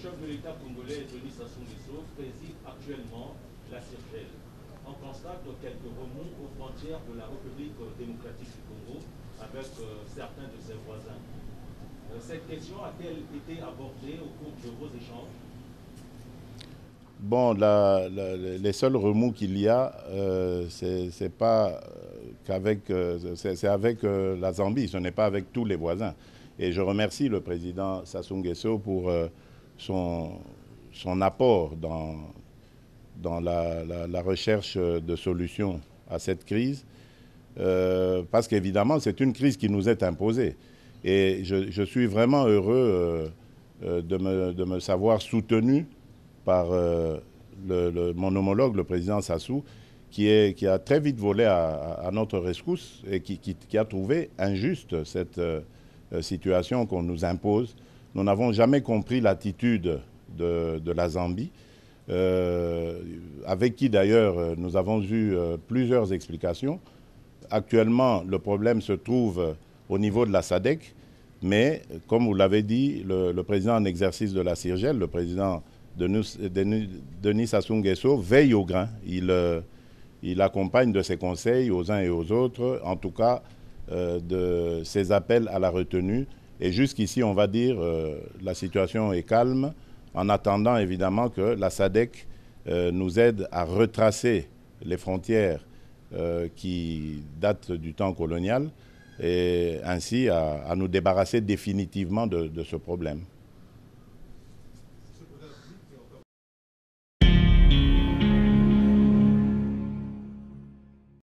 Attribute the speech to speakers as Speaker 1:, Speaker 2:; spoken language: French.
Speaker 1: chef de l'État congolais, Denis Sassou Nguesso, préside actuellement la CIRGL. On constate quelques remous aux frontières de la République démocratique du Congo avec certains de ses voisins. Cette question a-t-elle été abordée au cours de vos échanges?
Speaker 2: Bon, les seuls remous qu'il y a, c'est pas qu'avec, c'est avec la Zambie, ce n'est pas avec tous les voisins. Et je remercie le président Sassou Nguesso pour son apport dans la recherche de solutions à cette crise, parce qu'évidemment, c'est une crise qui nous est imposée. Et je suis vraiment heureux de me savoir soutenu par mon homologue, le président Sassou, qui a très vite volé à notre rescousse et qui a trouvé injuste cette situation qu'on nous impose. Nous n'avons jamais compris l'attitude de la Zambie, avec qui d'ailleurs nous avons eu plusieurs explications. Actuellement, le problème se trouve au niveau de la SADC, mais comme vous l'avez dit, le président en exercice de la CIRGL, le président Denis Sassou Nguesso, veille au grain. Il accompagne de ses conseils aux uns et aux autres, en tout cas de ses appels à la retenue. Et jusqu'ici, on va dire, la situation est calme, en attendant évidemment que la SADC nous aide à retracer les frontières qui datent du temps colonial et ainsi à nous débarrasser définitivement de ce problème.